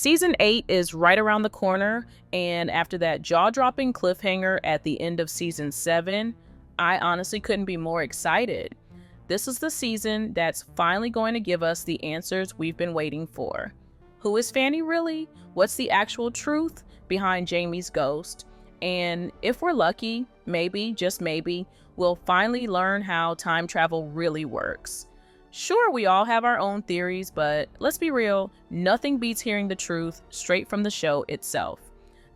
Season 8 is right around the corner, and after that jaw-dropping cliffhanger at the end of Season 7, I honestly couldn't be more excited. This is the season that's finally going to give us the answers we've been waiting for. Who is Fanny really? What's the actual truth behind Jamie's ghost? And if we're lucky, maybe, just maybe, we'll finally learn how time travel really works. Sure, we all have our own theories, but let's be real, nothing beats hearing the truth straight from the show itself.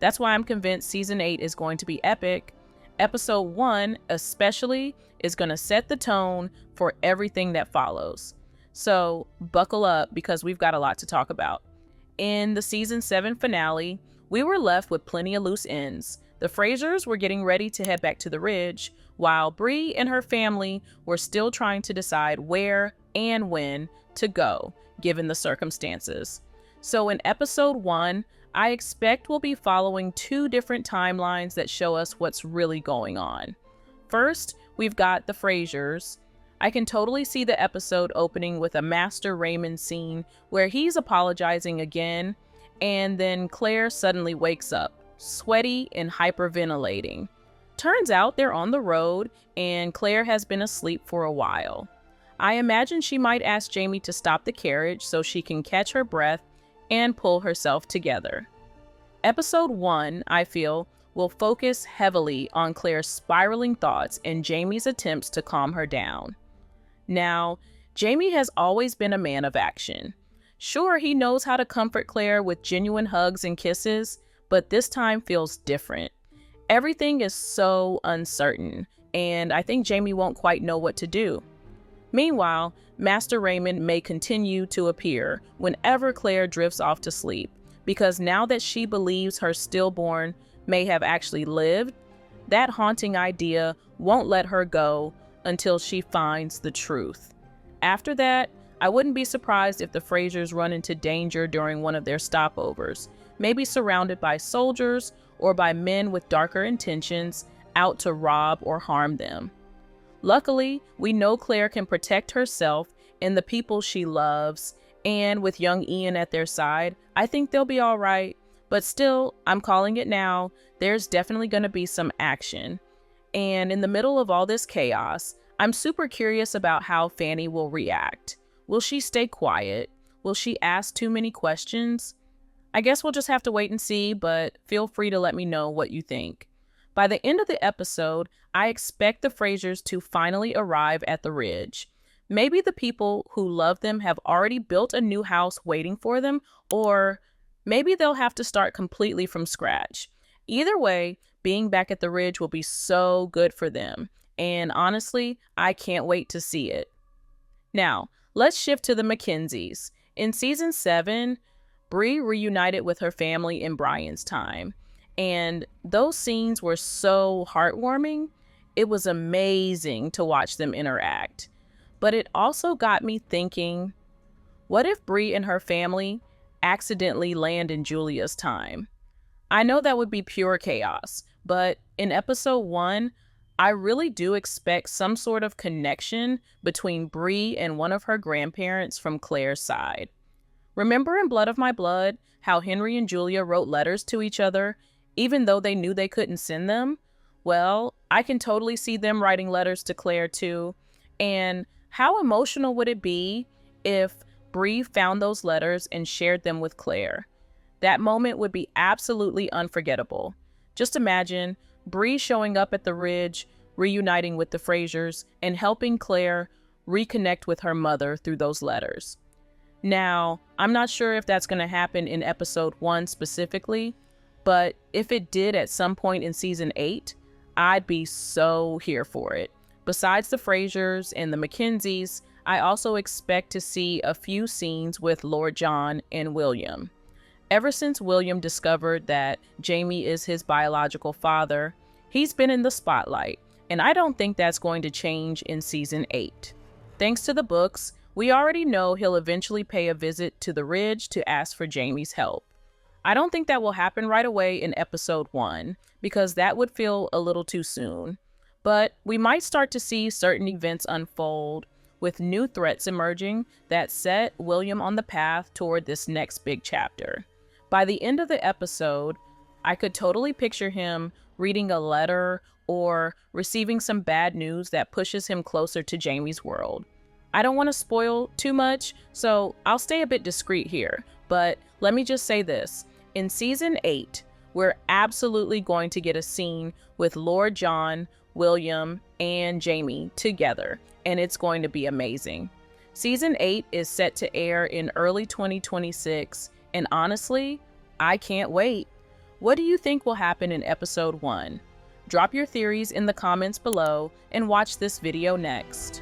That's why I'm convinced Season 8 is going to be epic. Episode 1, especially, is going to set the tone for everything that follows. So, buckle up because we've got a lot to talk about. In the Season 7 finale, we were left with plenty of loose ends. The Frasers were getting ready to head back to the Ridge, while Bree and her family were still trying to decide where and when to go, given the circumstances. So in episode 1, I expect we'll be following two different timelines that show us what's really going on. First, we've got the Frasers. I can totally see the episode opening with a Master Raymond scene where he's apologizing again, and then Claire suddenly wakes up, sweaty and hyperventilating. Turns out they're on the road, and Claire has been asleep for a while. I imagine she might ask Jamie to stop the carriage so she can catch her breath and pull herself together. Episode 1, I feel, will focus heavily on Claire's spiraling thoughts and Jamie's attempts to calm her down. Now, Jamie has always been a man of action. Sure, he knows how to comfort Claire with genuine hugs and kisses, but this time feels different. Everything is so uncertain, and I think Jamie won't quite know what to do. Meanwhile, Master Raymond may continue to appear whenever Claire drifts off to sleep, because now that she believes her stillborn may have actually lived, that haunting idea won't let her go until she finds the truth. After that, I wouldn't be surprised if the Frasers run into danger during one of their stopovers, maybe surrounded by soldiers or by men with darker intentions out to rob or harm them. Luckily, we know Claire can protect herself and the people she loves, and with young Ian at their side, I think they'll be all right. But still, I'm calling it now, there's definitely going to be some action. And in the middle of all this chaos, I'm super curious about how Fanny will react. Will she stay quiet? Will she ask too many questions? I guess we'll just have to wait and see, but feel free to let me know what you think. By the end of the episode, I expect the Frasers to finally arrive at the Ridge. Maybe the people who love them have already built a new house waiting for them, or maybe they'll have to start completely from scratch. Either way, being back at the Ridge will be so good for them, and honestly, I can't wait to see it. Now, let's shift to the McKenzies. In Season 7, Bree reunited with her family in Brian's time, and those scenes were so heartwarming. It was amazing to watch them interact. But it also got me thinking, what if Bree and her family accidentally land in Julia's time? I know that would be pure chaos, but in episode 1, I really do expect some sort of connection between Bree and one of her grandparents from Claire's side. Remember in Blood of My Blood, how Henry and Julia wrote letters to each other, even though they knew they couldn't send them? Well, I can totally see them writing letters to Claire too. And how emotional would it be if Bree found those letters and shared them with Claire? That moment would be absolutely unforgettable. Just imagine Bree showing up at the Ridge, reuniting with the Frasers, and helping Claire reconnect with her mother through those letters. Now, I'm not sure if that's going to happen in episode 1 specifically, but if it did at some point in Season 8, I'd be so here for it. Besides the Frasers and the McKenzies, I also expect to see a few scenes with Lord John and William. Ever since William discovered that Jamie is his biological father, he's been in the spotlight, and I don't think that's going to change in Season 8. Thanks to the books, we already know he'll eventually pay a visit to the Ridge to ask for Jamie's help. I don't think that will happen right away in episode 1, because that would feel a little too soon. But we might start to see certain events unfold, with new threats emerging that set William on the path toward this next big chapter. By the end of the episode, I could totally picture him reading a letter or receiving some bad news that pushes him closer to Jamie's world. I don't want to spoil too much, so I'll stay a bit discreet here, but let me just say this. In season 8, we're absolutely going to get a scene with Lord John, William, and Jamie together, and it's going to be amazing. Season 8 is set to air in early 2026, and honestly, I can't wait. What do you think will happen in episode 1? Drop your theories in the comments below and watch this video next.